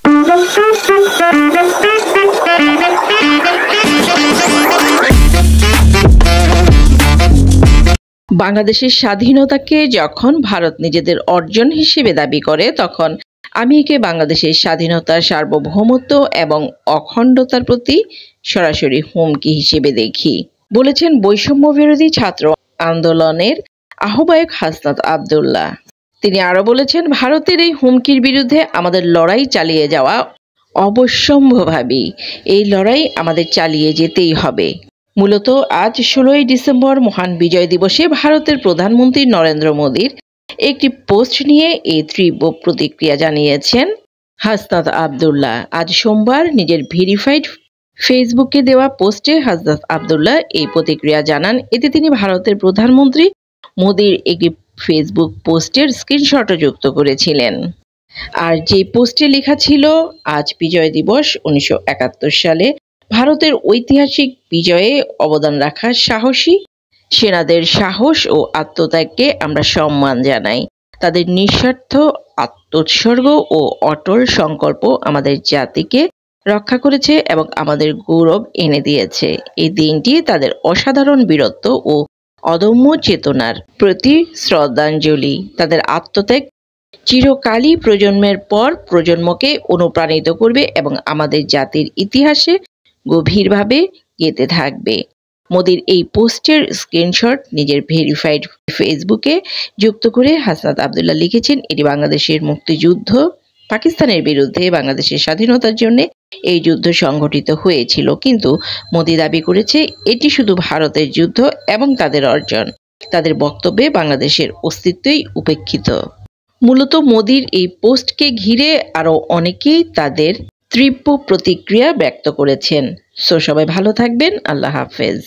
বাংলাদেশের স্বাধীনতাকে যখন ভারত নিজেদের অর্জন হিসেবে দাবি করে, তখন আমি একে বাংলাদেশের স্বাধীনতা, সার্বভৌমত্ব এবং অখণ্ডতার প্রতি সরাসরি হুমকি হিসেবে দেখি, বলেছেন বৈষম্য বিরোধী ছাত্র আন্দোলনের আহ্বায়ক হাসনাত আব্দুল্লাহ। তিনি আরো বলেছেন, ভারতের এই হুমকির বিরুদ্ধে আমাদের লড়াই চালিয়ে যাওয়া অবশ্যম্ভাবী। এই লড়াই আমাদের চালিয়ে যেতেই হবে। মূলত আজ 16ই ডিসেম্বর মহান বিজয় দিবসে ভারতের প্রধানমন্ত্রী নরেন্দ্র মোদীর একটি পোস্ট নিয়ে এই তীব্র প্রতিক্রিয়া জানিয়েছেন হাসনাত আব্দুল্লাহ। আজ সোমবার নিজের ভেরিফাইড ফেসবুকে দেওয়া পোস্টে হাসনাত আব্দুল্লাহ এই প্রতিক্রিয়া জানান। এতে তিনি ভারতের প্রধানমন্ত্রী মোদীর একটি ফেসবুক পোস্টের স্ক্রিনশটও যুক্ত করেছিলেন। আর যে পোস্টে লেখা ছিল, আজ বিজয় দিবস। 1971 সালে ভারতের ঐতিহাসিক বিজয়ে অবদান রাখা সাহসী সেনাদের সাহস ও আত্মত্যাগকে আমরা সম্মান জানাই। তাদের নিঃস্বার্থ আত্মোৎসর্গ ও অটল সংকল্প আমাদের জাতিকে রক্ষা করেছে এবং আমাদের গৌরব এনে দিয়েছে। এই দিনটি তাদের অসাধারণ বীরত্ব ও অদম্য চেতনার প্রতি শ্রদ্ধাঞ্জলি। তাদের আত্মত্যাগ চিরকালই প্রজন্মের পর প্রজন্মকে অনুপ্রাণিত করবে এবং আমাদের জাতির ইতিহাসে গভীরভাবে গেঁথে থাকবে। মোদীর এই পোস্টের স্ক্রিনশট নিজের ভেরিফাইড ফেসবুকে যুক্ত করে হাসনাত আব্দুল্লাহ লিখেছেন, এটি বাংলাদেশের মুক্তিযুদ্ধ। পাকিস্তানের বিরুদ্ধে বাংলাদেশের স্বাধীনতার জন্য এই যুদ্ধ সংগঠিত হয়েছিল, কিন্তু মোদী দাবি করেছে এটি শুধু ভারতের যুদ্ধ এবং তাদের অর্জন। তাদের বক্তব্যে বাংলাদেশের অস্তিত্বই উপেক্ষিত। মূলত মোদীর এই পোস্টকে ঘিরে আরও অনেকেই তাদের তীব্র প্রতিক্রিয়া ব্যক্ত করেছেন। সবাই ভালো থাকবেন। আল্লাহ হাফেজ।